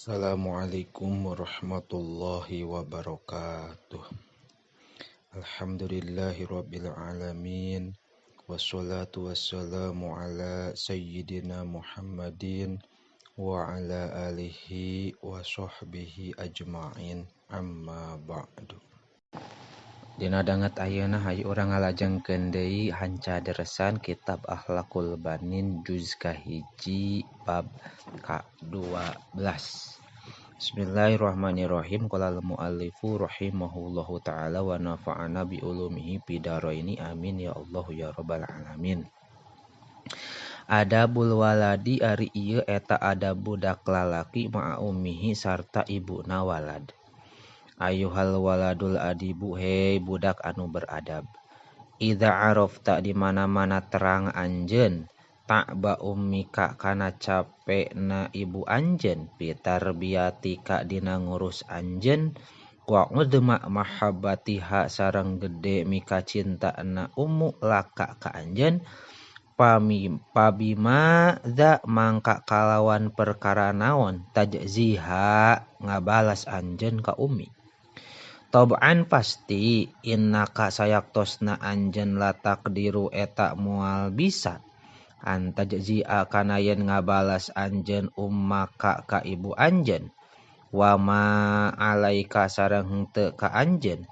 Assalamualaikum warahmatullahi wabarakatuh. Alhamdulillahirabbil alamin. Wassalatu wassalamu ala sayyidina Muhammadin wa ala alihi wa sahbihi ajma'in. Amma ba'du. Dina danget ayeuna hayu urang ngalajengkeun deui hanca deresan kitab Akhlaqul Banin juz kahiji bab ka-12. Bismillahirrahmanirrahim. Qala al-muallifu rahimahullahu taala wa nafa'ana bi ulumihi fidaraini amin ya Allah ya rabbal alamin. Adabul waladi ari ieu eta adab budak lalaki ma'a ummihi sarta ibuna walad. Ayuhal waladul adibu, hei budak anu beradab. Idza arafta di mana-mana terang anjeun tak ba ummika kana capekna ibu anjeun pitar biatika dina ngurus anjeun wa udma mahabbatiha sareng gede mika cintana ummu laka ka anjeun pabima za mangka kalawan perkara naon tajziha ngabalas anjeun ka ummi. Tab'an pasti innaka sayaktosna anjeun la taqdiru eta moal bisa antajzi'a kana yen ngabalas anjeun ummaka ka ibu anjeun wa ma alaika sareng henteu ka anjeun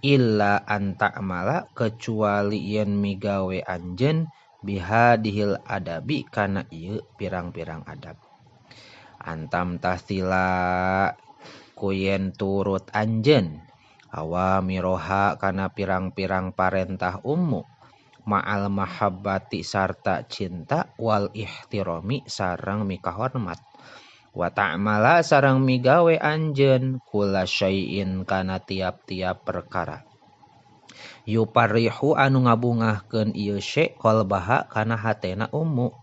illa anta amala kecuali yen migawe anjeun bihadihil adabi kana ieu pirang-pirang adab. Antam tasila kuyen turut anjeun awamiroha kana pirang-pirang parentah ummu ma'al mahabbati sarta cinta wal ihtirami sareng mika hormat wa ta'mala sareng migawe anjeun kula syai'in kana tiap-tiap perkara yuparihu anu ngabungahkeun ieu syai' qalbaha kana hatena ummu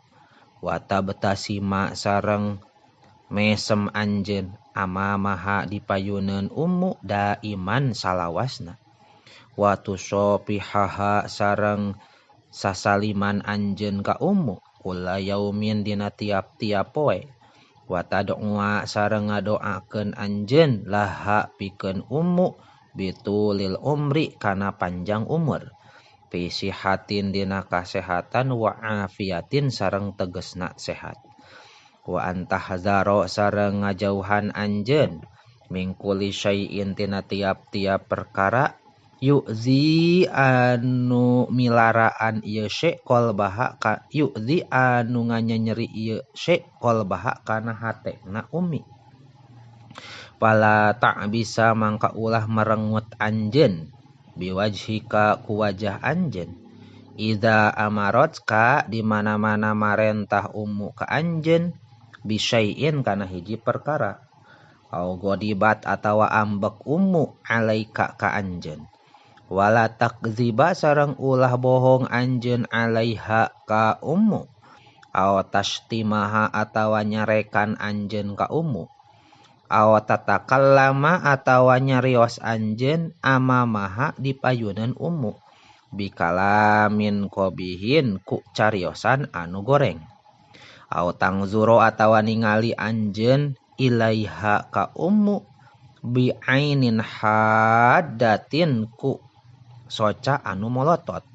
wa tabtasima sareng mesem anjeun amamaha dipayuneun ummu daiman salawasna wa tusopihaha sareng sasaliman anjeun ka ummu kula yaumin dina tiap-tiap poe wa tad'ua sareng ngadoakeun anjeun laha pikeun ummu bitulil umri kana panjang umur fi sihatin dina kasehatan wa afiatin sareng tegesna sehat wa antahzaro sareng ngajauhan anjeun mingkuli syai'in tina tiap-tiap perkara yu'zi anu milaraan ieu syai' qalbaha ka yu'zi anu nganyenyeri ieu syai' qalbaha kana hatena ummi pala tak bisa mangka ulah merengut anjeun biwajhika ku wajah anjeun idza amarotka di mana-mana marentah ummu ka anjeun bisyai'in kana hiji perkara au godibat atawa ambek ummu alaika ka anjeun wala takziba sareng ulah bohong anjeun alaiha ka ummu au tashtimaha atawa nyarekan anjeun ka ummu au tatakallama atawa nyarios anjeun amamaha dipayuneun ummu bikalamin qabihin ku cariosan anu goreng au tangzuro atawa ningali anjeun ilaiha ka ummu bi ainin haddatin ku soca anu molotot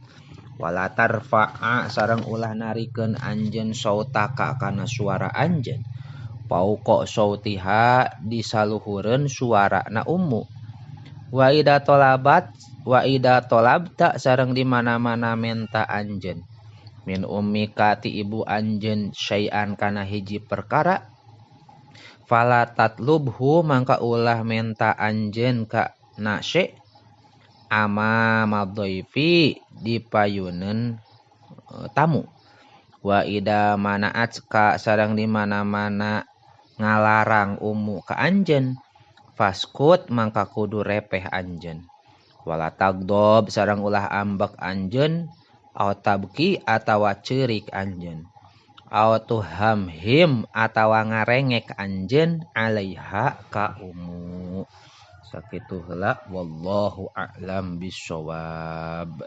wala tarfa'a sareng ulah narikeun anjeun sautaka kana suara anjeun pauqa sautiha disaluhureun suarana ummu wa ida tolabta sareng di mana-mana menta anjeun min ummika ti ibu anjeun syai'an kana hiji perkara fala tatlubhu mangka ulah menta anjeun ka na syai' ama madhaifi dipayuneun tamu wa ida manaat ka sareng di mana-mana ngalarang ummu ka anjeun faskut mangka kudu repeh anjeun wala tagdob sareng ulah ambek anjeun au tabki atawa ceurik anjeun au tuhamhim atawa ngarengek anjeun alaiha ka ummu sakitu heula wallahu a'lam bissawab.